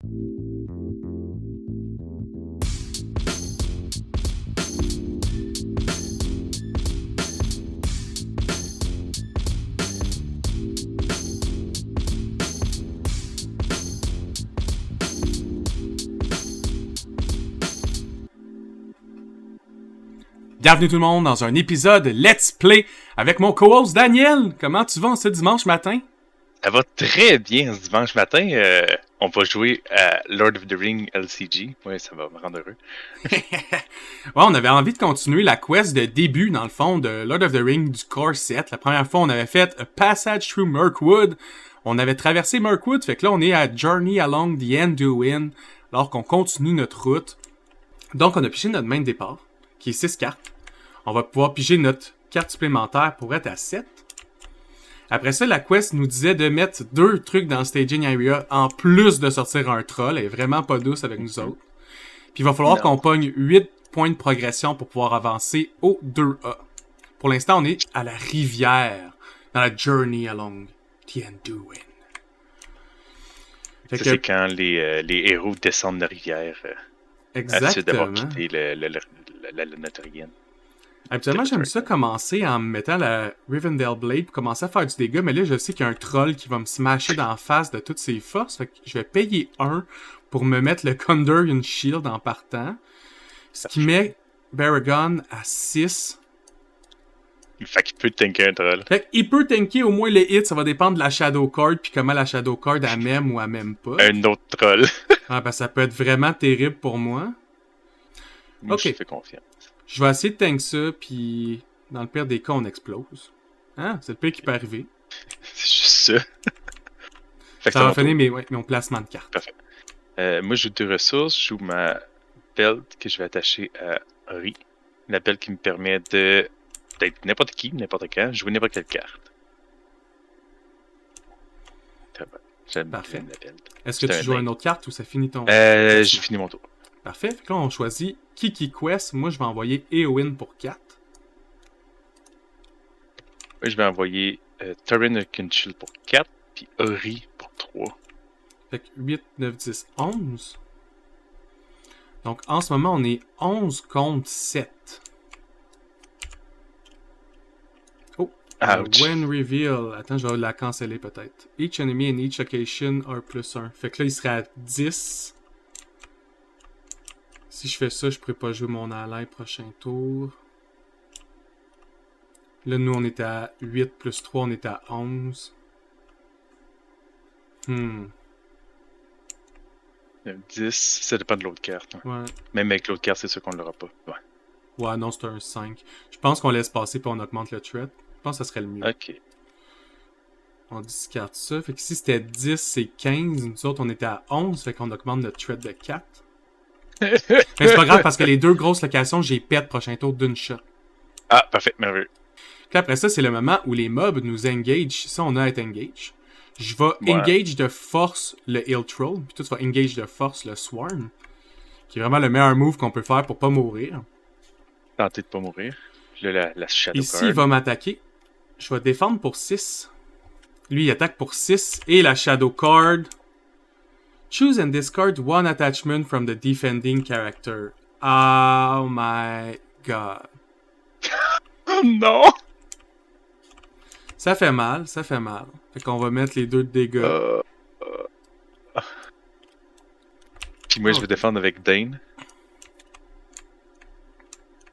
Bienvenue tout le monde dans un épisode Let's Play avec mon co-host Daniel. Comment tu vas ce dimanche matin? Ça va très bien ce dimanche matin. On va jouer à Lord of the Rings LCG. Oui, ça va me rendre heureux. Ouais, on avait envie de continuer la quest de début, dans le fond, de Lord of the Rings du Core 7. La première fois, on avait fait A Passage Through Mirkwood. On avait traversé Mirkwood, fait que là, on est à Journey Along the Anduin, alors qu'on continue notre route. Donc, on a pigé notre main de départ, qui est 6 cartes. On va pouvoir piger notre carte supplémentaire pour être à 7. Après ça, la quest nous disait de mettre 2 trucs dans le staging area en plus de sortir un troll. Elle est vraiment pas douce avec nous autres. Puis il va falloir qu'on pogne 8 points de progression pour pouvoir avancer au 2A. Pour l'instant, on est à la rivière, dans la Journey Along the Anduin. C'est quand les héros descendent la rivière. Exactement. D'avoir quitté notre rivière. Habituellement, j'aime ça commencer en me mettant la Rivendell Blade pour commencer à faire du dégât, mais là, je sais qu'il y a un troll qui va me smasher dans la face de toutes ses forces, fait que je vais payer 1 pour me mettre le Kundurian Shield en partant, ce qui met Baragon à 6. Fait qu'il peut tanker un troll. Fait qu'il peut tanker au moins les hits, ça va dépendre de la Shadow Card, puis comment la Shadow Card elle m'aime ou elle m'aime pas. Un autre troll. Ah, ben ça peut être vraiment terrible pour moi. Moi, Ok. je te fais confiance. Je vais essayer de tank ça, puis dans le pire des cas, on explose. Hein? C'est le pire qui peut arriver. C'est juste ça. Fait que Ça va finir mon placement de carte. Parfait. Moi, je joue 2 ressources. Je joue ma belt que je vais attacher à Ori. La belt qui me permet d'être n'importe qui, n'importe quand, jouer n'importe quelle carte. J'aime Parfait. bien la belt. Est-ce que tu joues une autre carte ou ça finit ton... J'ai fini mon tour. Parfait. Fait que là, on choisit Kiki Quest. Moi, je vais envoyer Eowyn pour 4. Moi, je vais envoyer Torrin Kinchill pour 4, puis Ori pour 3. Fait que 8, 9, 10, 11. Donc, en ce moment, on est 11 contre 7. Oh! When reveal. Attends, je vais la canceller peut-être. Each enemy in each occasion are plus 1. Fait que là, il serait à 10. Si je fais ça, je pourrais pas jouer mon ally prochain tour. Là, nous, on était à 8 plus 3, on était à 11. 10, ça dépend de l'autre carte. Hein. Ouais. Même avec l'autre carte, c'est sûr qu'on l'aura pas. Ouais, non, c'est un 5. Je pense qu'on laisse passer puis on augmente le threat. Je pense que ça serait le mieux. Ok. On discarte ça. Fait que si c'était 10, c'est 15. Nous autres, on était à 11. Fait qu'on augmente notre threat de 4. Mais c'est pas grave parce que les 2 grosses locations, j'ai pète prochain tour d'une shot. Ah, parfait, merveilleux. Puis après ça, c'est le moment où les mobs nous engage. Ça, on a à être engage. Je vais engage de force le Hill Troll. Puis toi, tu vas engage de force le Swarm. Qui est vraiment le meilleur move qu'on peut faire pour pas mourir. Tenter de pas mourir. Puis là, la Shadow Ici, Card. il va m'attaquer. Je vais défendre pour 6. Lui, il attaque pour 6. Et la Shadow Card. Choose and discard one attachment from the defending character. Oh my god. Oh non! Ça fait mal, ça fait mal. Fait qu'on va mettre les 2 de dégâts. Puis moi, je vais défendre avec Dane.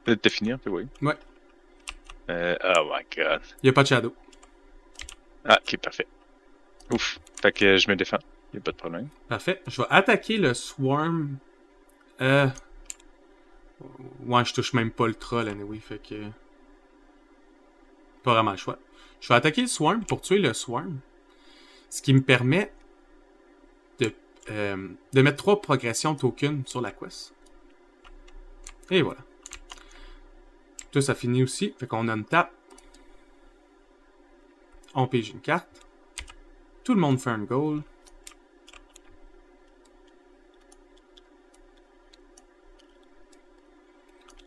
T'as fini un peu, oui? Ouais. Oh my god. Il y a pas de shadow. Ah, ok, parfait. Ouf. Fait que je me défends. Y'a pas de problème. Parfait. Je vais attaquer le Swarm. Ouais, je touche même pas le troll, anyway. Fait que... Pas vraiment le choix. Je vais attaquer le Swarm pour tuer le Swarm. Ce qui me permet de mettre 3 progressions token sur la quest. Et voilà. Tout ça finit aussi. Fait qu'on a une tape. On pige une carte. Tout le monde fait un goal.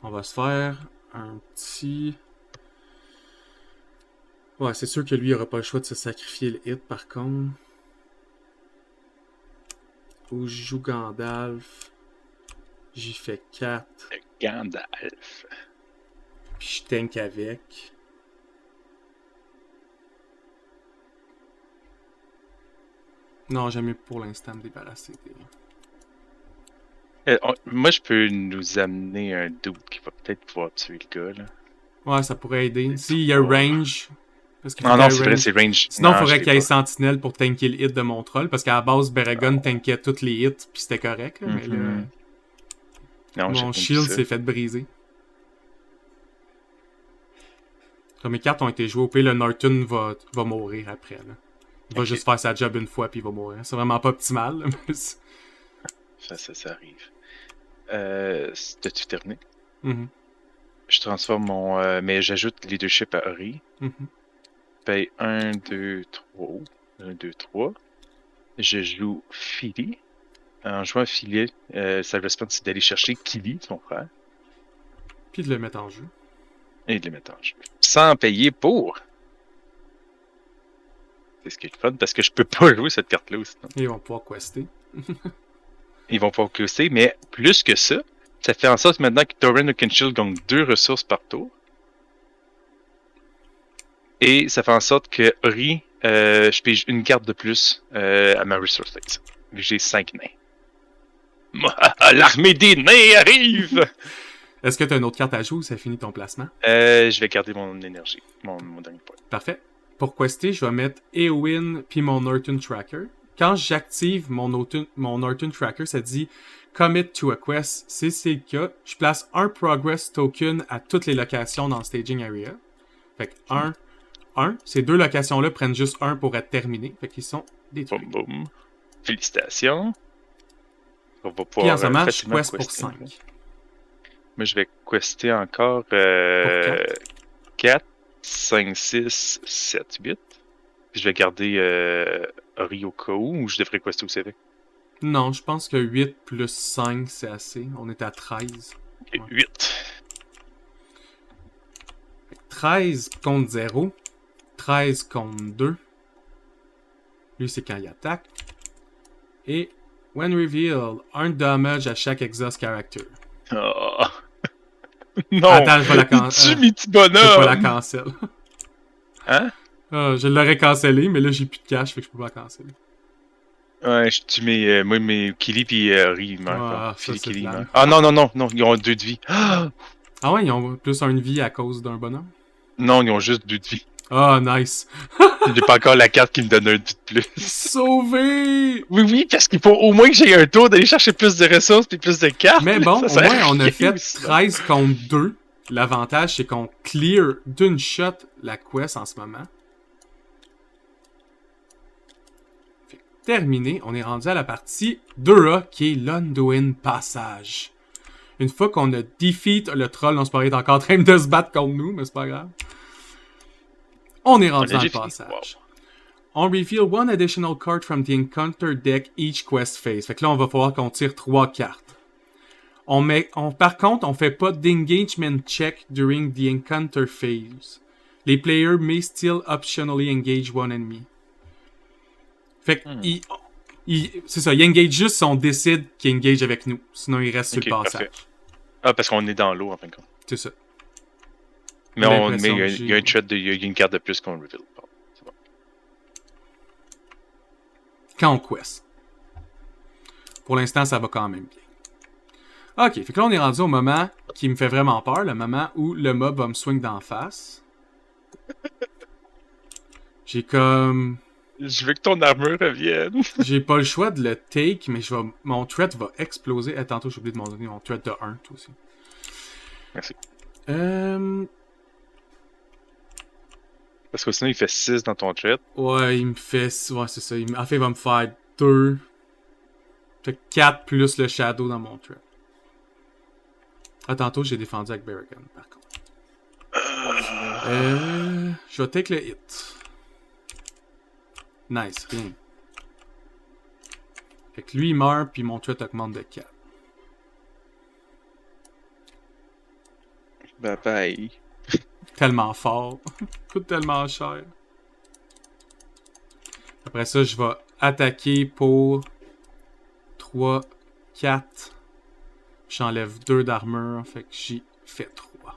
On va se faire un petit... Ouais, c'est sûr que lui, il aura pas le choix de se sacrifier le hit, par contre. ou je joue Gandalf. J'y fais 4. Gandalf. Puis je tank avec. Non, j'aime mieux pour l'instant me débarrasser des... Moi, je peux nous amener un dude qui va peut-être pouvoir tuer le gars, là. Ouais, ça pourrait aider. S'il y a range... Parce qu'il faut Non, qu'il y non, ait c'est vrai, range. c'est range. Sinon, il Non, faudrait je qu'il y ait l'ai pas. sentinelle pour tanker le hit de mon troll. Parce qu'à la base, Baragon tankait tous les hits, puis c'était correct. Là, mais là, Non, j'ai mon rien vu shield ça. s'est fait briser. Comme mes cartes ont été jouées, au pire, le Norton va mourir après. Là. Il va juste faire sa job une fois, puis il va mourir. C'est vraiment pas optimal. Là, mais Ça arrive. T'as-tu terminé? Mhm, Je transforme mon... mais j'ajoute leadership à Ori. mhm. Paye 1, 2, 3. 1, 2, 3. Je joue Philly. En jouant Philly, sa response, c'est d'aller chercher Kili, son frère, Puis de le mettre en jeu. et de les mettre en jeu. Sans payer pour. C'est ce qui est le fun, parce que je peux pas jouer cette carte-là sinon. Et ils vont pouvoir quester. Ils vont pas closer, mais plus que ça, ça fait en sorte maintenant que Torrent Oakenshield gagne 2 ressources par tour. Et ça fait en sorte que Ori, je pige une carte de plus à ma resource list. Vu que j'ai 5 nains. L'armée des nains arrive! Est-ce que tu as une autre carte à jouer ou ça finit ton placement? Je vais garder mon énergie, mon dernier point. Parfait. Pour quester, je vais mettre Eowyn puis mon Norton Tracker. Quand j'active mon Norton Tracker, ça dit Commit to a quest. Si c'est le cas, je place un Progress Token à toutes les locations dans le Staging Area. Fait que 1. Ces deux locations-là prennent juste 1 pour être terminées. Fait qu'ils sont détruits. Boum boum. Félicitations. On va Puis pouvoir en ce moment, je facilement quest pour quester. 5. Moi, je vais quester encore 4, 5, 6, 7, 8. Puis je vais garder Ori au cas où je devrais quester aussi avec. Non, je pense que 8 plus 5, c'est assez. On est à 13. Et Ouais. 8. 13 contre 0. 13 contre 2. Lui, c'est quand il attaque. Et, when revealed, 1 damage à chaque exhaust character. Oh. Non! Attends, je vais la canceller. Tu, mes petits Je peux pas la bonhommes! cancel. Hein? Je l'aurais cancellé, mais là, j'ai plus de cash, fait que je peux pas la canceller. Ouais, je tue mes Kili pis Ori, ils meurent. Ah, ça, Philly c'est Kili plate. meurt. Ah non, ils ont 2 de vie. Ah! Ah ouais, ils ont plus une vie à cause d'un bonhomme? Non, ils ont juste 2 de vie. Ah, nice. J'ai pas encore la carte qui me donne un de plus. Sauvé! Oui, parce qu'il faut au moins que j'aie un tour d'aller chercher plus de ressources puis plus de cartes. Mais bon, Ça au sert moins, à on a rien, fait ça. 13 contre 2. L'avantage, c'est qu'on clear d'une shot la quest en ce moment. Fait que terminé, on est rendu à la partie 2A qui est l'Undoing Passage. Une fois qu'on a defeat le troll, on se paraît encore en train de se battre contre nous, mais c'est pas grave. On est rendu On a dans le déjà fini. passage. On reveal one additional card from the encounter deck each quest phase. Fait que là, on va falloir qu'on tire 3 cartes. Par contre, on fait pas d'engagement check during the encounter phase. Les players may still optionally engage one enemy. Fait que, c'est ça, il engage juste si on décide qu'il engage avec nous. Sinon, il reste sur le passage. Parfait. Ah, parce qu'on est dans l'eau, en fin de compte. C'est ça. Mais l'impression il y a un thread il y a une carte de plus qu'on reveal. C'est bon. Quand on quest. Pour l'instant, ça va quand même bien. Ok, fait que là, on est rendu au moment qui me fait vraiment peur, le moment où le mob va me swing d'en face. J'ai comme... Je veux que ton armure revienne. J'ai pas le choix de le take, mais mon threat va exploser. Tantôt, j'ai oublié de m'en donner mon threat de 1, toi aussi. Merci. Parce que sinon, il fait 6 dans ton thread. Ouais, il me fait... Ouais, c'est ça. En fait, il va me faire 2. Fait 4 plus le shadow dans mon threat. Tantôt, j'ai défendu avec Baragon, par contre. Je vais take le hit. Nice, rien. Fait que lui, il meurt, puis mon threat augmente de 4. Bye bye. Tellement fort. Coûte tellement cher. Après ça, je vais attaquer pour 3, 4. J'enlève 2 d'armure, fait que j'y fais 3.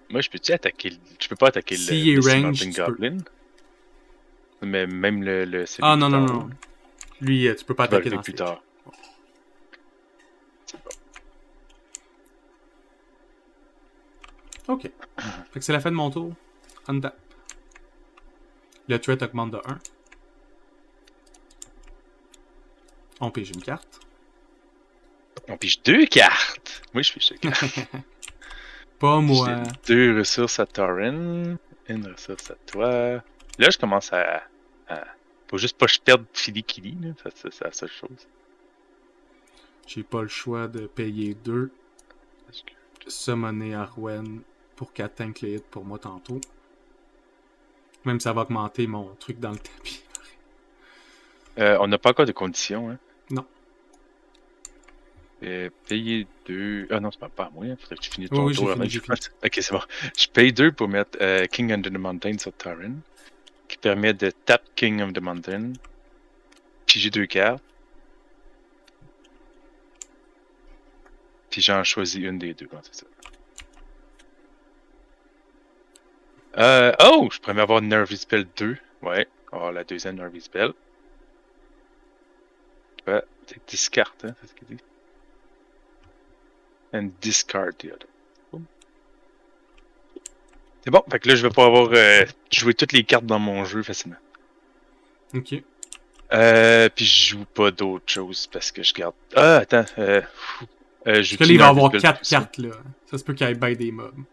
Moi, je peux-tu attaquer... Je peux pas attaquer S'il est le range, Cementing tu peux. Goblin. Mais même celui Ah qui non, non, est en non. haut, Lui, tu peux pas qui va attaquer arriver dans plus stage. tard. C'est bon. Ok. Fait que c'est la fin de mon tour. Untap. Le threat augmente de 1. On pige une carte. On pige 2 cartes! Oui, je pige 2 cartes. Pas moi. J'ai 2 ressources à Torin, une ressource à toi. Là, je commence à... Faut juste pas que je perde Philly Killy, là. C'est la seule chose. J'ai pas le choix de payer 2. Summoner Arwen pour qu'elle tank les hits pour moi tantôt. Même ça va augmenter mon truc dans le tapis. On n'a pas encore de conditions, hein. Non. Payer 2... Ah non, c'est pas à moi, hein. Faudrait que tu finisses Oui, ton oui, tour j'ai avant fini, que je fasse. Ok, c'est bon. Je paye 2 pour mettre King Under the Mountain sur Torin, qui permet de tap King of the Mountain. Puis j'ai 2 cartes. Puis j'en choisis une des deux, c'est ça. Oh! Je pourrais avoir Nervy Spell 2. Ouais, on va avoir la deuxième Nervy Spell. Ouais, c'est 10 cartes, hein, c'est ce qu'il dit. And discard the other. Boom. C'est bon, fait que là je vais pas avoir joué toutes les cartes dans mon jeu facilement. Ok. Puis je joue pas d'autres choses parce que je garde. Ah, attends. Parce que là, il va y avoir 4 cartes là. Ça se peut qu'il y ait bien des mobs.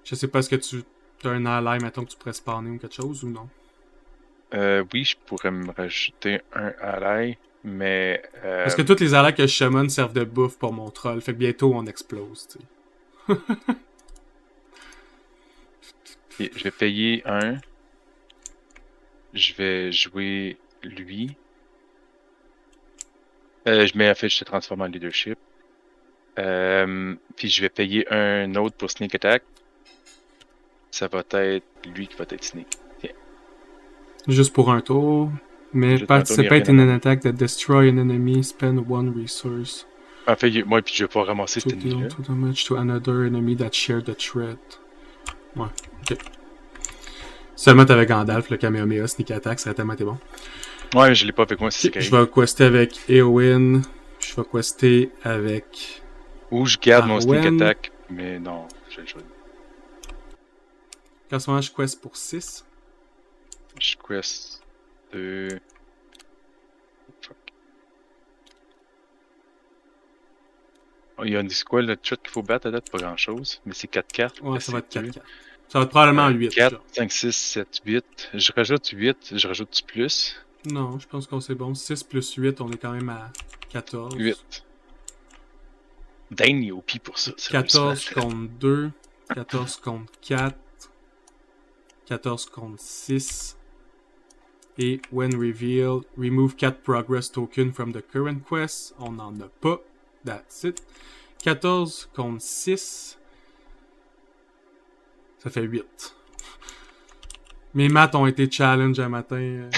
Je sais pas, est-ce que tu as un ally, mettons, que tu pourrais spawner ou quelque chose ou non? Oui, je pourrais me rajouter un ally, mais. Parce que toutes les allies que je summon servent de bouffe pour mon troll. Fait que bientôt on explose, tu sais. Je vais payer un. Je vais jouer lui. En fait, je te transforme en leadership. Puis je vais payer un autre pour sneak attack. Ça va être lui qui va être sneak. Tiens. Juste pour un tour. Mais Juste un tour, il y a participate rien in à an attack that destroy an enemy, spend 1 resource. En fait, moi, puis je vais pas ramasser To cet deal ennemi-là. 2 damage to another enemy that shared the threat. Ouais, ok. Seulement t'avais Gandalf, le Kamehameha, sneak attack, ça aurait tellement été bon. Ouais, mais je l'ai pas avec moi, c'est Okay, je vais quester avec Eowyn. Je vais quester avec. Ou je garde mon sneak Arwen. attack, mais non, je vais le jouer. En ce moment, je quest pour 6. Je quest 2. Fuck. Oh, il y a c'est quoi le chat qu'il faut battre à date? Pas grand chose, mais c'est 4 cartes. Ouais, Là, ça va être c'est 4 deux. cartes. Ça va être probablement 8. 4, genre. 5, 6, 7, 8. Je rajoute 8, je rajoute plus. Non, je pense qu'on c'est bon. 6 plus 8, on est quand même à 14. 8. Dane, il est OP pour ça. 14 contre 2. 14 contre 4. 14 contre 6. Et when revealed, remove 4 progress token from the current quest. On n'en a pas. That's it. 14 contre 6. Ça fait 8. Mes maths ont été challenge un matin.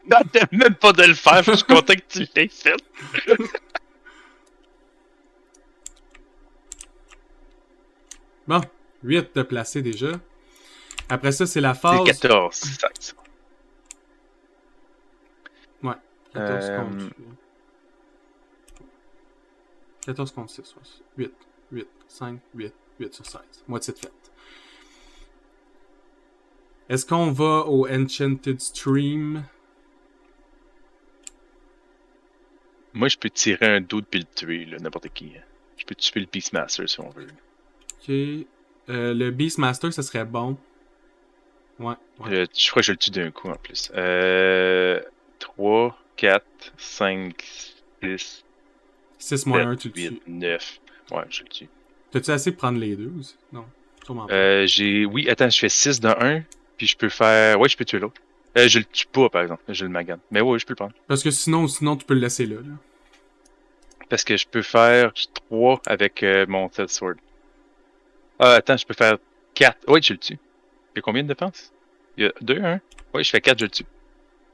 Non, t'aimes même pas de le faire, je suis content que tu l'aies fait. Bon, 8 de placer déjà. Après ça, c'est la phase. C'est 14, 16. Ouais, 14 contre 14 contre 6. 8, 8, 5, 8, 8 sur 16. Moitié de fête. Est-ce qu'on va au Enchanted Stream? Moi, je peux tirer un doute puis le tuer, là, n'importe qui. Je peux tuer le Beastmaster si on veut. Ok. Le Beastmaster, ça serait bon. Ouais. Je crois que je le tue d'un coup en plus. 3, 4, 5, 6, 6 moins 1, tu le 8, tues. 9. Ouais, je le tue. T'as-tu assez pour prendre les deux aussi? Non, sûrement pas. Oui, attends, je fais 6 dans un, puis je peux faire. Ouais, je peux tuer l'autre. Je le tue pas, par exemple. Je le magane. Mais ouais, je peux le prendre. Parce que sinon, tu peux le laisser là. Parce que je peux faire 3 avec mon Third Sword. Ah, attends, je peux faire 4. Ouais, je le tue. Il y a combien de défense? Il y a 2, 1? Ouais, je fais 4, je le tue.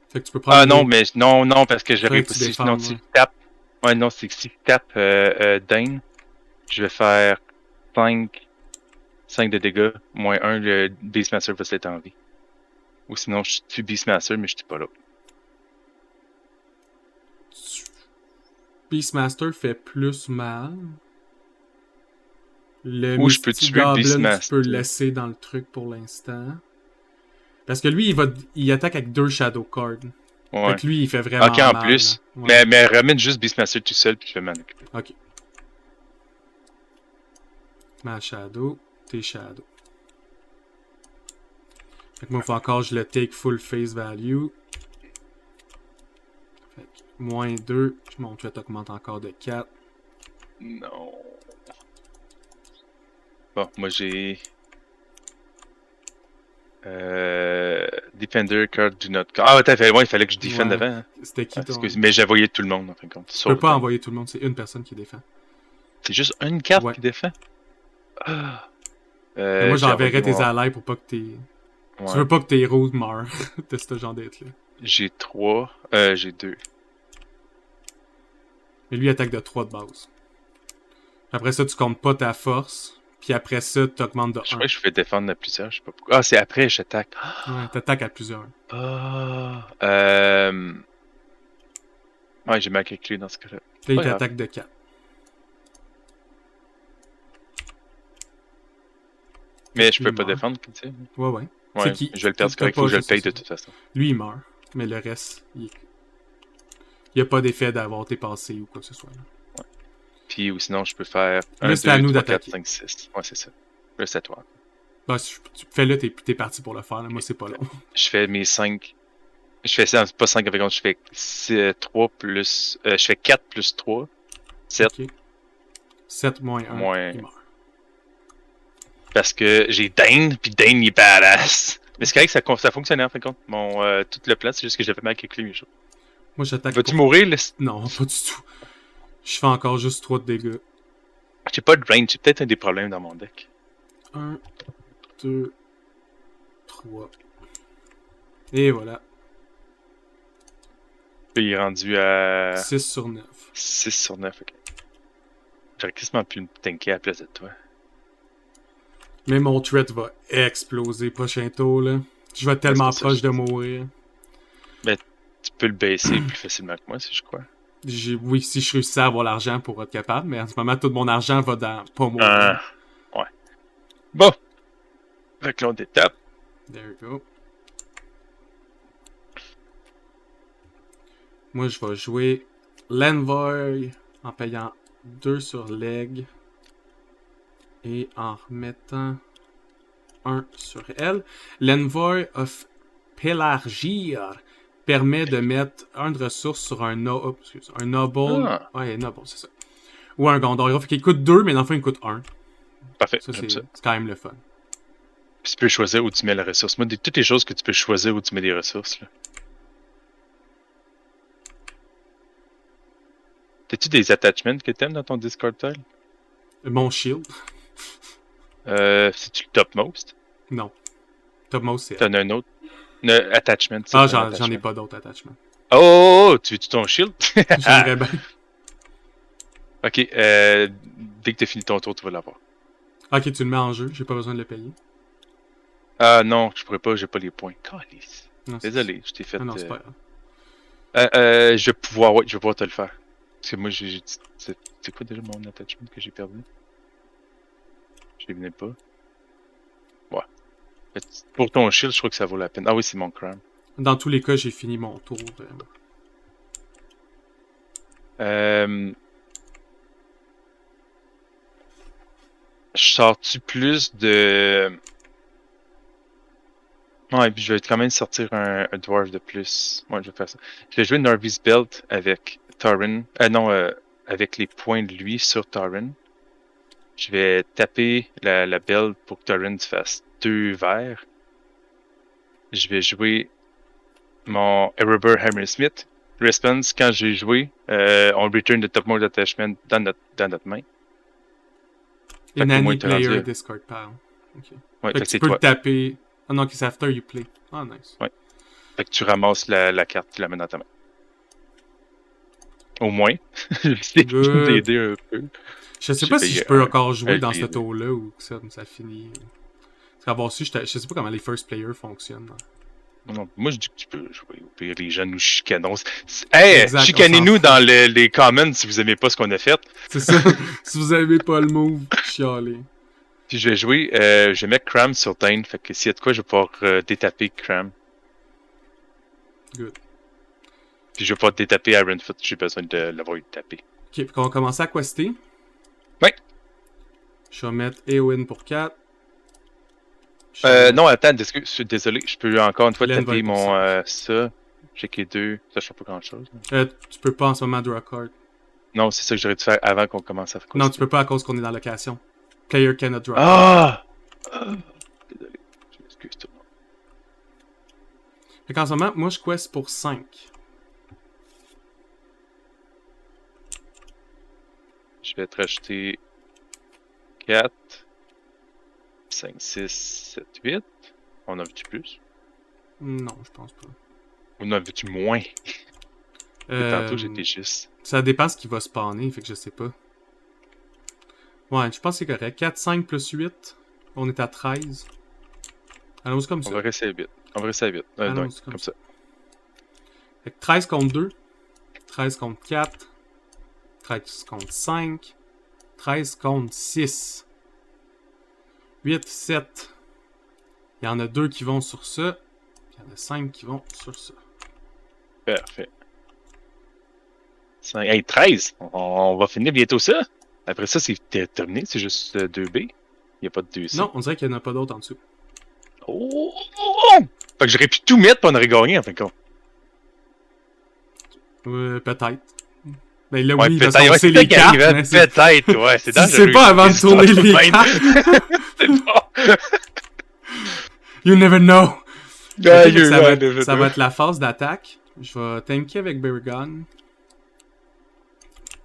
Fait que tu peux prendre... Ah non, mais non, parce que j'aurais que tu aussi... défendes, Non, si je tape... Ouais, non, c'est que si je tape Dane, je vais faire 5 de dégâts, moins 1, le Beastmaster va se l'être en vie. Ou sinon, je tue Beastmaster, mais je tue pas l'autre. Beastmaster fait plus mal. Le Ou je peux Misty tuer Goblin, tu Beastmaster. peux le laisser dans le truc pour l'instant. Parce que lui, il attaque avec 2 Shadow Cards. Ouais. Fait que lui, il fait vraiment Ok, en mal. plus. Ouais. Mais ramène juste Beastmaster tout seul, puis je vais m'en occuper. Ok. Ma Shadow, tes Shadow. Fait que moi, il faut encore que je le take full face value. Fait que moins 2. Mon threat augmente encore de 4. Non. Bon, moi j'ai... Defender, card do not... Ah, attends, il fallait que je défende avant. Hein. C'était qui ton... Mais j'ai envoyé tout le monde, en fin de compte. Tu peux pas envoyer tout le monde, c'est une personne qui défend. C'est juste une carte qui défend? Ah. Moi, j'enverrai tes alliés pour pas que tes... Ouais. Tu veux pas que tes héros meurent de ce genre d'être-là. J'ai 3. J'ai 2. Mais lui, il attaque de 3 de base. Après ça, tu comptes pas ta force. Puis après ça, tu augmentes de 1. Je crois que je vais défendre à plusieurs, je sais pas pourquoi. Ah, c'est après, j'attaque. Ouais, t'attaques à plusieurs. Ah. Ouais, j'ai mal calculé dans ce cas-là. Là, il t'attaque de 4. Mais je peux pas défendre, tu sais. Ouais. Ouais, je vais le perdre, c'est correct, faut que je le paye de toute façon. Lui, il meurt. Mais le reste, il n'y a pas d'effet d'avoir été passé ou quoi que ce soit. Là. Ouais. Puis, ou sinon, je peux faire 1, 2, 3, 4, 5, 6. Ouais, c'est ça. Là, c'est à toi. Bah, fais-le, t'es parti pour le faire. Là. Moi, c'est pas long. Je fais mes 5. Je fais ça, pas 5 avec 11, je fais 3 plus... je fais 4 plus 3. 7. Okay. 7 moins 1, il meurt. Parce que j'ai Dane, puis Dane, il est badass. Mais c'est correct, ça fonctionnait en fin de compte. Tout le plan, c'est juste que j'avais mal calculé mes choses. Moi, j'attaque. Vas-tu mourir, là? Non, pas du tout. Je fais encore juste 3 de dégâts. J'ai pas de range, j'ai peut-être des problèmes dans mon deck. 1, 2, 3. Et voilà. Il est rendu à... 6 sur 9. 6 sur 9, ok. J'aurais quasiment pu me tanker à la place de toi. Mais mon threat va exploser prochain tour, là. Je vais être tellement proche de mourir. Mais tu peux le baisser plus facilement que moi, si je crois. Oui, si je réussis à avoir l'argent pour être capable, mais en ce moment, tout mon argent va dans pas mourir. Ouais. Bon. Fait que là, on détape. There you go. Moi, je vais jouer l'Envoy en payant 2 sur leg et en remettant 1 sur elle. L'Envoy of Pelargir permet de mettre 1 de ressources sur un noble. Ouais, noble, c'est ça. Ou un Gondor. Fait qu'il coûte 2, mais dans le fond, il coûte 1. Parfait. Ça, c'est quand même le fun. Puis tu peux choisir où tu mets la ressource. Moi, toutes les choses que tu peux choisir où tu mets des ressources, là. T'as-tu des attachments que t'aimes dans ton Discord tile? Mon shield. C'est-tu le topmost? Non. Topmost, c'est... T'en as un autre? Attachment. Ah, j'en ai pas d'autres attachments. Oh, tu veux-tu ton shield? J'aimerais bien. Ok, dès que t'as fini ton tour, tu vas l'avoir. Ok, tu le mets en jeu, j'ai pas besoin de le payer. Ah non, je pourrais pas, j'ai pas les points. Calice. Désolé, je t'ai fait... non, c'est pas grave. Je vais pouvoir te le faire. Parce que moi, c'est quoi déjà mon attachment que j'ai perdu? Je les venais pas. Ouais. Pour ton shield, je crois que ça vaut la peine. Ah oui, c'est mon crown. Dans tous les cas, j'ai fini mon tour. Je sors-tu plus de... Ouais, puis je vais quand même sortir un dwarf de plus. Ouais, je vais faire ça. Je vais jouer Narvis Belt avec Tauren. Avec les points de lui sur Tauren. Je vais taper la belt pour que Tauren se fasse 2 verts. Je vais jouer mon Erebor Hammersmith. Response, quand j'ai joué, on return the topmost attachment dans notre main. In any player Discord pal. Okay. Ouais, fait que tu peux le taper. Ah non, c'est after you play. Ah, nice. Ouais. Fait que tu ramasses la carte, tu la mets dans ta main. Au moins. J'essaie de Good. t'aider un peu. Je sais J'ai pas si je payé peux un. encore jouer J'ai dans ce payé deux. tour-là ou que ça finit. Parce qu'avoir su, je sais pas comment les first players fonctionnent. Non, moi, je dis que tu peux jouer. Au pire, les gens nous chicanons. Hey, Exact, on s'en chicanez-nous fout. dans les comments si vous aimez pas ce qu'on a fait. C'est ça. Si vous avez pas le move, chialez. Puis je vais jouer, je vais mettre Cram sur Dane, fait que s'il y a de quoi, je vais pouvoir détaper Cram. Good. Puis je vais pouvoir détaper Ironfoot, j'ai besoin de l'avoir tapé. Ok, puis on va commencer à quester. Ouais. Je vais mettre Eowyn pour 4. Non, attends, je suis désolé, je peux encore une fois Len va taper être pour mon ça. Checker 2, ça change pas grand chose. Tu peux pas en ce moment draw a card. Non, c'est ça que j'aurais dû faire avant qu'on commence à faire. Non, tu peux pas à cause qu'on est dans la location. Player cannot draw a card. Ah! Désolé, je m'excuse tout le monde. Fait qu'en ce moment, moi je quest pour 5. Je vais te rajouter 4, 5, 6, 7, 8. On en veut-tu plus? Non, je pense pas. Ou en veux-tu moins? Tantôt, j'étais juste. Ça dépend ce qui va spawner, fait que je sais pas. Ouais, je pense que c'est correct. 4, 5 plus 8. On est à 13. Allons-y comme ça. On va rester à 8. On va rester à 8. Allons-y Non, comme comme ça. Fait que 13 contre 2. 13 contre 4. 13 contre 5. 13 contre 6. 8, 7. Il y en a 2 qui vont sur ça. Il y en a 5 qui vont sur ça. Parfait. 5. Hey, 13! On va finir bientôt ça. Après ça, c'est terminé. C'est juste 2B. Il n'y a pas de 2C. Non, on dirait qu'il n'y en a pas d'autres en dessous. Oh! Fait que j'aurais pu tout mettre pour on aurait gagné en fin de compte. Peut-être. Ben là, Ouais, oui, peut-être. parce qu'on Ouais, sait c'est les cartes. peut-être, mais c'est- peut-être, ouais, c'est Tu dangereux. sais pas avant de tourner les Même. cartes. C'est bon. You never know. Yeah, Ok, you ça va never ça know. va être la phase d'attaque. Je vais tanker avec Baragon.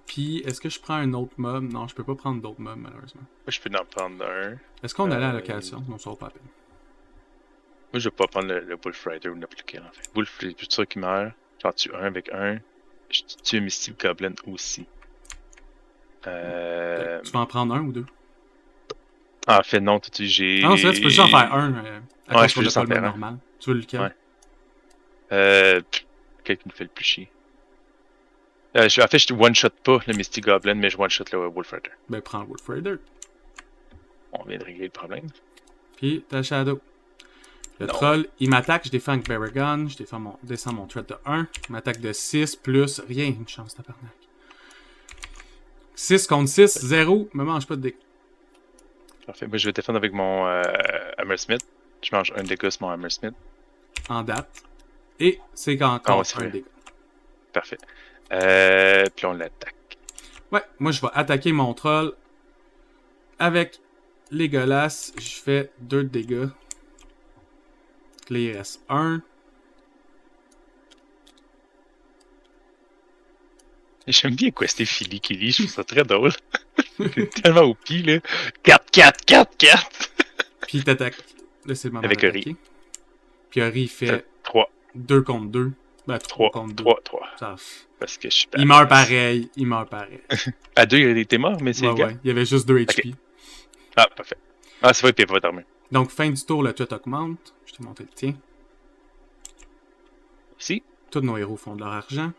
Puis, est-ce que je prends un autre mob? Non, je peux pas prendre d'autres mobs, malheureusement. Moi, je peux en prendre un. Est-ce qu'on allait à la location? Non, ça vaut pas la peine. Moi, je vais pas prendre le Wolf Rider ou n'importe lequel, en fait. Wolf, c'est plus sûr qu'il meurt. J'en tue un avec un. Je tue un Mystic Goblin aussi. Tu vas en prendre un ou deux? En fait, non, j'ai. Non, c'est vrai, tu peux juste en faire un. À Ouais, cause je qu'on peux a juste pas en le mode faire un. normal. Tu veux lequel? Ouais. Quel qui me fait le plus chier? En fait, je one-shot pas le Mystic Goblin, mais je one-shot le Wolf Rider. Ben, prends le Wolf Raider. On vient de régler le problème. Puis, t'as Shadow. Le Non. troll, il m'attaque, je défends avec Baragon, je descends mon threat de 1, il m'attaque de 6 plus rien, une chance tabarnak. 6 contre 6, 0, me mange pas de dégâts. Parfait. Moi, je vais défendre avec mon Hammersmith. Je mange un dégât sur mon Hammersmith. En date. Et c'est encore c'est un vrai. dégât. Parfait. Puis on l'attaque. Ouais, moi je vais attaquer mon troll avec Legolas, je fais 2 de dégâts. Là, il reste 1. J'aime bien quester Philly Killy, je trouve ça très drôle. C'est tellement au pire, là. 4, 4, 4, 4! Puis il t'attaque. Là, c'est le moment Avec d'attaquer. Puis Ori, il fait 3, 2 contre 2. Ben, 3 contre 2. 3, 3. Ça... Parce que je suis Il meurt pareil. Il meurt pareil. À 2, il était mort, mais c'est Ouais, égal. ouais. Il y avait juste 2 HP. Ok. Ah, parfait. Ah, c'est vrai, puis il n'y a pas d'armure. Donc, fin du tour, le threat augmente. Je t'ai montré le tien. Ici, Tous nos héros font de leur argent.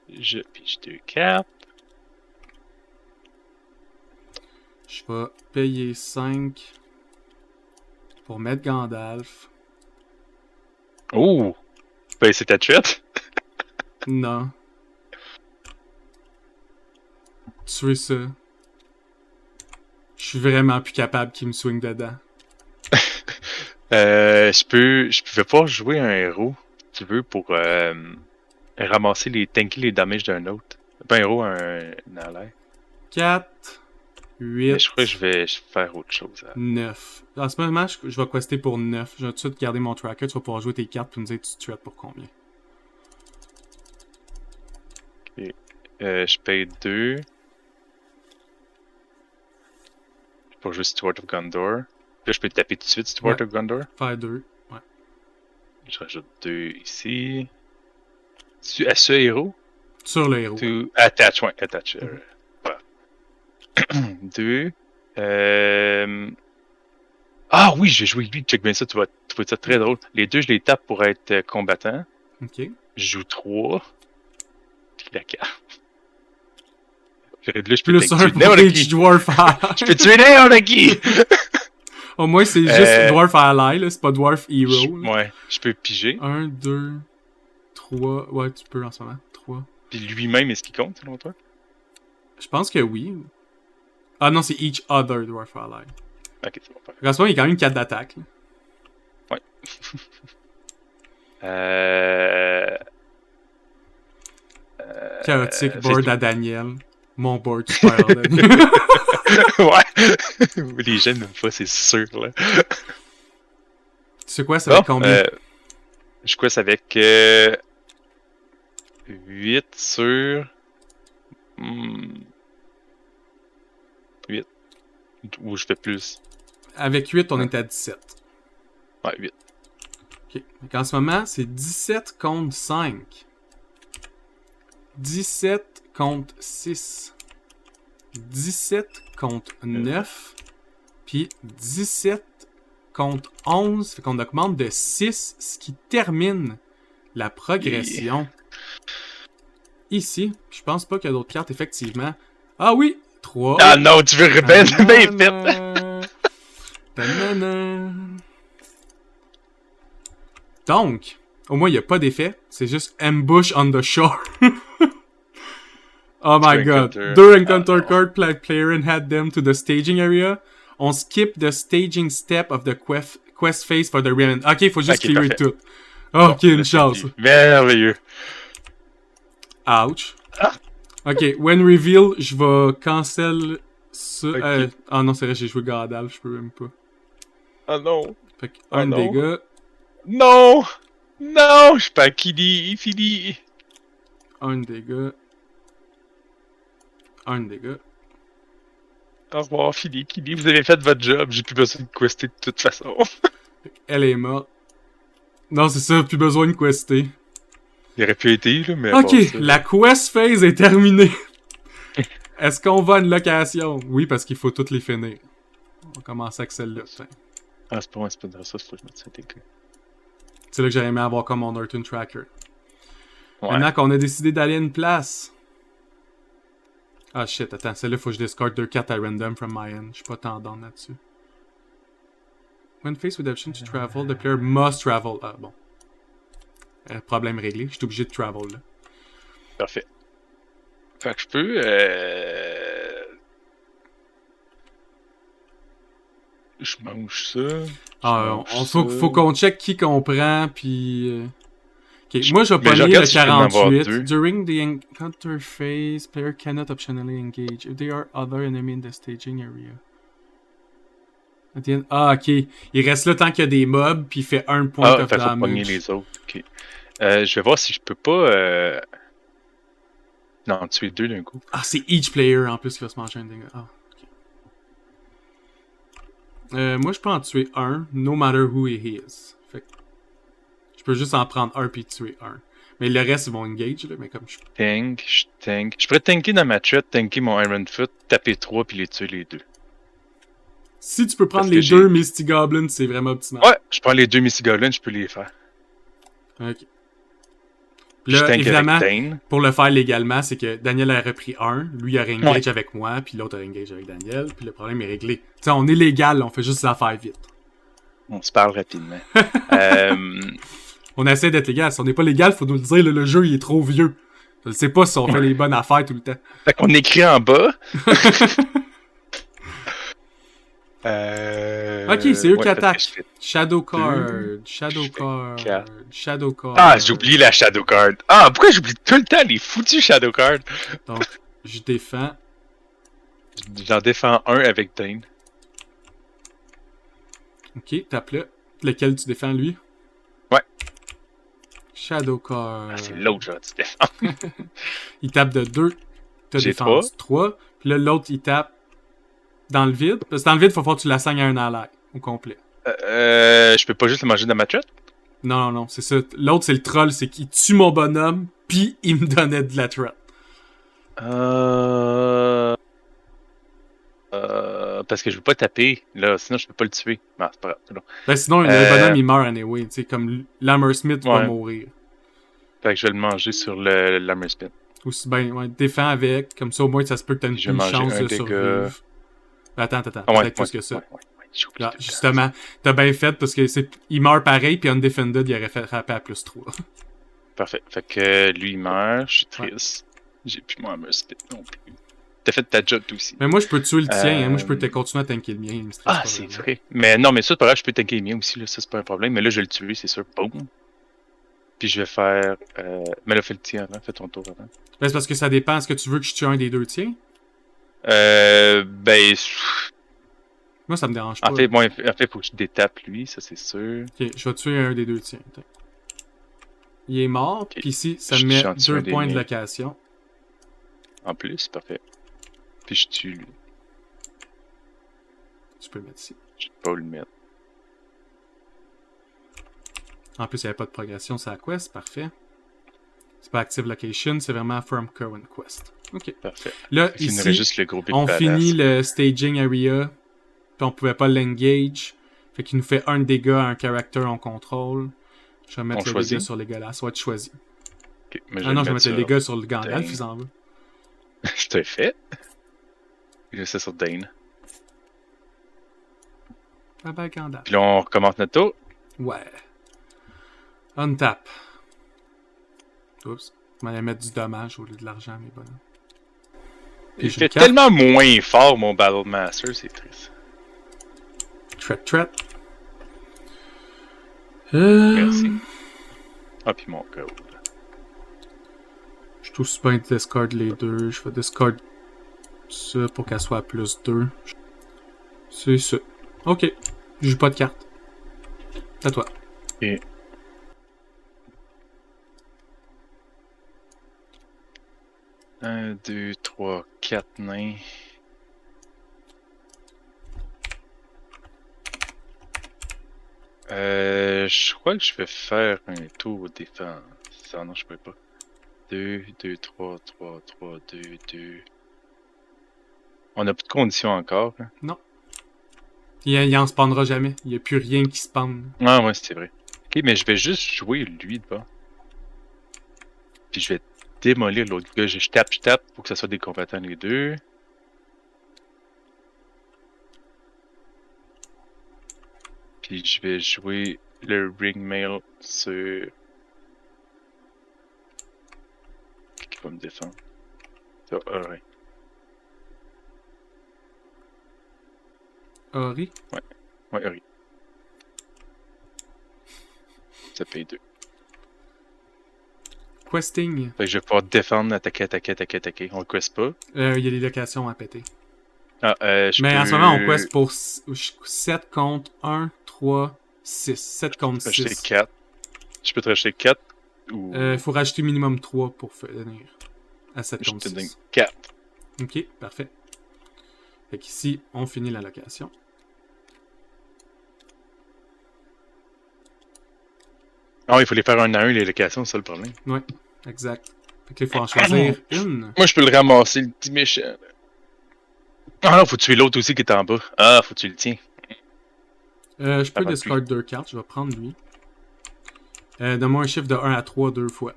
je pige 2 cartes. Je vais payer 5 pour mettre Gandalf. Oh! Ben, c'est ta tuette. Non. Tuer ça. Je suis vraiment plus capable qu'il me swing dedans. Je pouvais pas jouer un héros, si tu veux, pour ramasser tanker les damages d'un autre. Pas un héros, un ally. 4, 8, Mais je crois que je vais faire autre chose. 9. En ce moment, je vais quester pour 9. Je vais tout de suite garder mon tracker. Tu vas pouvoir jouer tes cartes et me dire tu traites pour combien. Je paye 2. Pour jouer Steward of Gondor. Là, je peux taper tout de suite Steward of Gondor. Faire 2. Ouais. Je rajoute 2 ici. À ce héros? Sur le héros. To attach, ouais, attach. Voilà. 2. Ah oui, j'ai joué lui, check bien ça, tu vas trouver ça très drôle. Les 2, je les tape pour être combattant. Ok. Je joue 3. Puis la carte. Là, je peux Plus un tuer pour n'importe each qui. Dwarf Ally. Je peux tuer n'importe qui! Au moins, c'est juste Dwarf Ally, là. C'est pas Dwarf Hero. Ouais, je peux piger. 1, 2, 3. Ouais, tu peux en ce moment. 3. Puis lui-même, est-ce qu'il compte, selon toi? Je pense que oui. Ah non, c'est each other Dwarf Ally. Ok, c'est bon. Reste il y a quand même 4 d'attaque. Là. Ouais. Chaotique board à Daniel. Mon board super à Daniel. Ouais. Les gens n'aiment pas, c'est sûr, là. Tu sais quoi, ça va être combien? Je quest avec 8 sur 8. Ou je fais plus. Avec 8, on est à 17. Ouais, 8. Ok. Donc en ce moment, c'est 17 contre 5. 17 contre 6. 17 contre 9. Puis 17 contre 11. Fait qu'on augmente de 6, ce qui termine la progression. Ici, je pense pas qu'il y a d'autres cartes, effectivement. Ah oui! 3. Ah non, tu veux répéter bien vite! Donc, au moins, il n'y a pas d'effet. C'est juste ambush on the shore. Oh my god. During encounter card, player and head them to the staging area. On skip the staging step of the quest phase for the remnant. Ok, il faut juste clear tout. Ok, une chance. Merveilleux. Ouch. Ok, when reveal, je vais cancel ça. Okay. Ah non, c'est vrai, j'ai joué Gandalf, je peux même pas. Ah non. Fait que un dégât. Non! Non! Je suis pas Kili, fini! Un dégât. Un dégât. Au revoir, Kili. Vous avez fait votre job, j'ai plus besoin de quester de toute façon. Elle est morte. Non, c'est ça, plus besoin de quester. Il aurait pu être, là, mais. Ok, bon, ça, la quest phase est terminée. Est-ce qu'on va à une location? Oui, parce qu'il faut toutes les finir. On va commencer avec celle-là. Ah, c'est pas moi, c'est pas de ça, faut que je mette ça, t'es. C'est là que j'aurais aimé avoir comme mon Norton Tracker. Ouais. Maintenant qu'on a décidé d'aller à une place. Ah shit, attends, celle-là, faut que je discard 2 cartes à random from my end. Je suis pas tant down là-dessus. When faced with the option to travel, the player must travel. Ah bon. Problème réglé, je suis obligé de travel là. Parfait. Fait que je peux. Je mange ça. Ah, faut qu'on check qui qu'on prend, puis. Ok, moi je vais Mais je pogner regarde le si je peux en avoir 48. deux. During the encounter phase, player cannot optionally engage if there are other enemies in the staging area. At the end... Ah, ok. Il reste là tant qu'il y a des mobs, puis il fait 1 point of fait faut pogner damage. les autres. Ok. Je vais voir si je peux pas. Non, tuer 2 d'un coup. Ah, c'est each player en plus qui va se manger un dégât. Ah, ok. Moi je peux en tuer un, no matter who he is. Fait que je peux juste en prendre un puis tuer un. Mais le reste, ils vont engage, là, mais comme je... Tank. Je pourrais tanker dans ma threat, tanker mon Iron Foot, taper 3 puis les tuer les 2. Si tu peux prendre Parce les que deux Misty Goblins, c'est vraiment optimal. Ouais, je prends les 2 Misty Goblins, je peux les faire. Ok. Je Là, tank évidemment, avec Dane. pour le faire légalement, c'est que Daniel a repris un, lui il a engage avec moi, puis l'autre a engage avec Daniel, puis le problème est réglé. Tu sais, on est légal, on fait juste ça faire vite. On se parle rapidement. On essaie d'être légal. Si on n'est pas légal, faut nous le dire, là, le jeu il est trop vieux. Je ne sais pas si on fait les bonnes affaires tout le temps. Fait qu'on écrit en bas. Ok, c'est eux qui attaquent. Shadow card. Ah, j'oublie la Shadow card. Ah, pourquoi j'oublie tout le temps les foutus Shadow card? Donc, je défends. J'en défends un avec Dane. Ok, tape là. Lequel tu défends, lui? Ouais. Shadow card. Ah, c'est l'autre, genre, tu défends. Il tape de 2. T'as J'ai défendu 3. Puis là, l'autre, il tape dans le vide. Parce que dans le vide, il faut faire que tu l'assignes à un ally. au complet. Je peux pas juste le manger dans ma threat? Non, c'est ça. L'autre, c'est le troll, c'est qu'il tue mon bonhomme, puis il me donnait de la threat. Parce que je veux pas taper, là, sinon je peux pas le tuer. Non, c'est pas grave, c'est bon. Ben, sinon, le bonhomme, il meurt anyway. Tu sais, comme l'Hammersmith va mourir. Fait que je vais le manger sur l'Hammersmith. Aussi bien, ouais, défends avec, comme ça au moins ça se peut que t'aies une chance de survivre. Attends, peut-être plus que ça. Là, justement, t'as bien fait parce que il meurt pareil, puis Undefended, il aurait fait frapper à plus 3. Parfait. Fait que lui, il meurt, je suis triste. J'ai plus mon Hammersmith non plus. T'as fait ta job, toi aussi. Mais moi, je peux tuer le tien, hein. Moi, je peux continuer à tanker le mien. C'est vrai. Mais non, mais ça, c'est pas grave, je peux tanker le mien aussi, là. Ça, c'est pas un problème. Mais là, je vais le tuer, c'est sûr. Boum. Puis je vais faire. Mais là, fais le tien avant, fais ton tour avant. Ben, c'est parce que ça dépend. Est-ce que tu veux que je tue un des deux tiens? Ben. Moi, ça me dérange pas. En fait, faut que je détape lui, ça, c'est sûr. Ok, je vais tuer un des deux tiens. Il est mort, puis ici, ça me met 2 points de location. En plus, parfait. Puis je tue lui. Tu peux le mettre ici. Je peux pas le mettre. En plus, il n'y avait pas de progression sur la quest, parfait. C'est pas Active Location, c'est vraiment From Current Quest. Ok. Parfait. Là, ici, juste le gros on finit le staging area, puis on pouvait pas l'engage. Fait qu'il nous fait 1 dégât à un character on contrôle. Je vais mettre le dégât sur les gars là. Soit tu choisis. Okay, mais non, je vais mettre le dégât sur le Gandalf, ils en veulent. Je t'ai fait. Je sais sur Dane. Ah ben, Gandalf. Puis là, on recommence notre tour. Ouais. Untap. Oups. Je m'allais mettre du dommage au lieu de l'argent, mais bon. Il fait tellement moins fort, mon Battle Master, c'est triste. Tret. Merci. Ah, puis mon code. Je suis aussi bien de discard les deux. Je vais discard ça pour qu'elle soit à plus 2. C'est ça. Ok. Je joue pas de carte. C'est à toi. Et... 1, 2, 3, 4 nains. Je crois que je vais faire un tour défense. Ah non, je peux pas. 2, 2, 3, 3, 3, 2, 2. On n'a plus de conditions encore. Hein? Non. Il en spawnera jamais. Il n'y a plus rien qui spawn. Ah ouais, c'est vrai. Ok, mais je vais juste jouer lui de bas. Puis je vais démolir l'autre gars. Je tape pour que ça soit des combattants les deux. Puis je vais jouer le ringmail sur... Qui va me défendre? Ça, ouais. Ori? Ouais, Ori. Ça paye 2. Questing. Fait que je vais pouvoir défendre, attaquer. On quest pas. Il y a des locations à péter. Ah, mais en ce moment, on quest pour 7 contre 1, 3, 6. 7 contre 6. 4. Je peux te rajouter 4 ou... faut rajouter minimum 3 pour venir à 7 contre 6. Je te donne 4. Ok, parfait. Fait qu'ici, on finit la location. Ah, il faut les faire un à un, les locations, c'est ça le problème. Ouais, exact. Fait que là, il faut en choisir une. Moi, je peux le ramasser, le petit méchant. Ah non, faut tuer l'autre aussi qui est en bas. Ah, faut tuer le tien. Je peux discard 2 cartes, je vais prendre lui. Donne-moi un chiffre de 1 à 3 2 fois.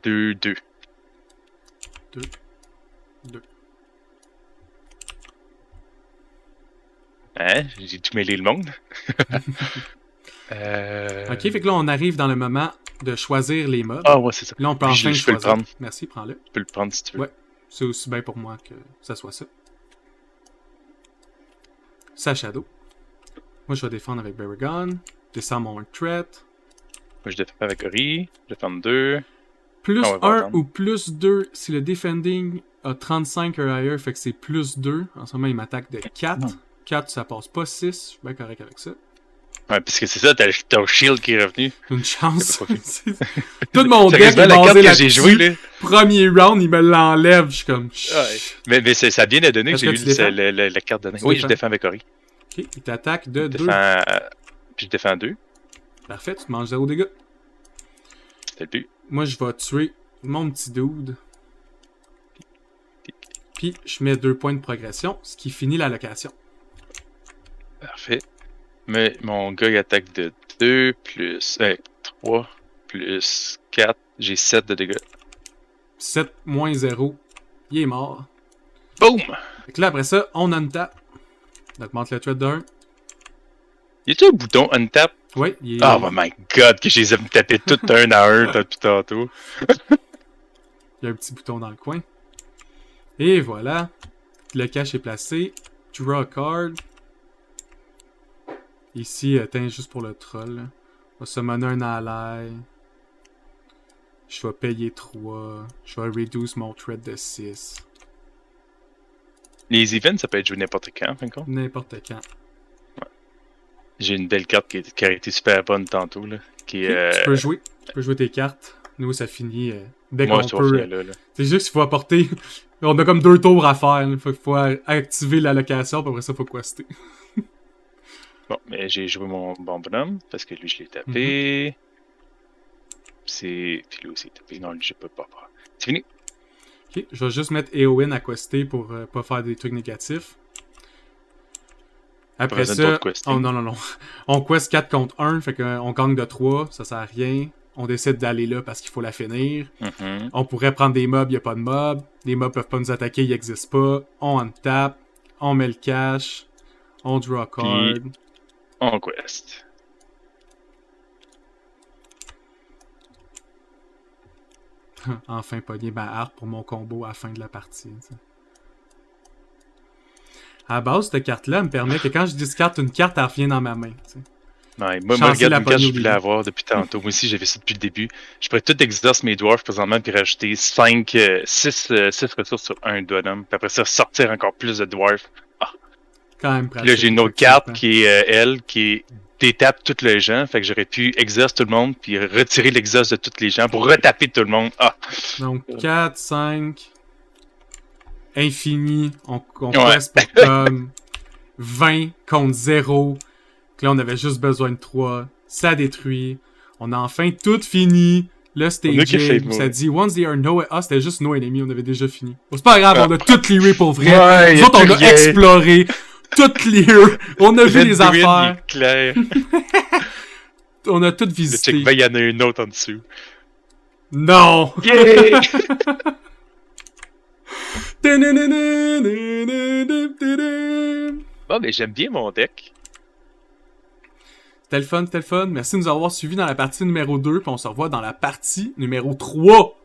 2. 2. Hein? J'ai tout mêlé le monde. Ok, fait que là, on arrive dans le moment de choisir les mobs. Ah ouais, c'est ça. Là, on peut enfin je peux le prendre. Merci, prends-le. Tu peux le prendre si tu veux. Ouais, c'est aussi bien pour moi que ça soit ça. Ça, Shadow. Moi, je vais défendre avec Baragon. Descends mon threat. Moi, je défends avec Ori. Je défends 2. Plus 1 ou plus 2 si le defending a 35 or higher, fait que c'est plus 2. En ce moment, il m'attaque de 4. 4, ça passe pas 6. Je suis bien correct avec ça. Ouais, parce que c'est ça, t'as ton shield qui est revenu. Une chance. Tout mon deck est basé là-dessus. Premier round, il me l'enlève. Je suis comme... Ouais. Mais ça a bien donné que j'ai eu la carte de nain. Oui, je défends avec Ori. Ok, il t'attaque de 2. Puis je défends 2. Parfait, tu te manges 0 dégâts. C'était le but. Moi, je vais tuer mon petit dude. Puis, je mets 2 points de progression, ce qui finit la location. Parfait. Mais mon gars, il attaque de 2 plus 3 plus 4. J'ai 7 de dégâts. 7 moins 0. Il est mort. Boum! Fait que là, après ça, on untap. On augmente le threat de 1. Y a-tu un bouton untap? Oui, il est... Oh my god, que je les ai tapés tout un à un depuis tantôt. Il y a un petit bouton dans le coin. Et voilà. Le cache est placé. Draw a card. Ici, tiens, juste pour le troll. Là. On va summoner un ally. Je vais payer 3. Je vais reduce mon threat de 6. Les events, ça peut être joué n'importe quand, en fin de compte. N'importe quand. J'ai une belle carte qui a été super bonne tantôt, là. Qui, Tu peux jouer. Tu peux jouer tes cartes. Nous, ça finit dès moi, qu'on peut. là. C'est juste qu'il faut apporter... On a comme 2 tours à faire. Il faut activer la location, puis après ça, il faut quester. Bon, mais j'ai joué mon bon bonhomme, parce que lui, je l'ai tapé. Puis lui aussi, tapé. Non, lui, je peux pas faire. C'est fini. Ok, je vais juste mettre Eowyn à quester pour pas faire des trucs négatifs. Après ça, non. On quest 4 contre 1, fait qu'on gagne de 3, ça sert à rien. On décide d'aller là parce qu'il faut la finir. On pourrait prendre des mobs, il n'y a pas de mobs. Les mobs peuvent pas nous attaquer, ils n'existent pas. On untap, on met le cash, on draw a card. Puis, on quest. Enfin pogné ma harpe pour mon combo à la fin de la partie. T'sais. À la base, cette carte-là me permet que quand je discarte une carte, elle revient dans ma main. T'sais. Ouais, moi, regarde une carte que je voulais avoir depuis tantôt. Moi aussi, j'avais ça depuis le début. Je pourrais tout exaucer mes dwarfs présentement puis rajouter 6 ressources sur un bonhomme. Puis après ça, sortir encore plus de dwarfs. Ah. Quand même pratique. Là, j'ai une autre carte qui est elle, qui détape tous les gens. Fait que j'aurais pu exaucer tout le monde puis retirer l'exhaust de tous les gens pour retaper tout le monde. Ah. Donc 4, 5, infini. On quest pour comme 20 contre 0. Là, on avait juste besoin de 3. Ça détruit. On a enfin tout fini. Le staging. Ça dit once they are no... Ah, c'était juste no enemy. On avait déjà fini. Bon, c'est pas grave, on a tout clearé pour vrai. Ouais, nous autres, on a exploré. Tout clear. On a vu les affaires. Clair. On a tout visité. Le check, il y en a une autre en dessous. Non! Yeah! Bon, mais j'aime bien mon deck. C'était le fun. Merci de nous avoir suivis dans la partie numéro 2, puis on se revoit dans la partie numéro 3.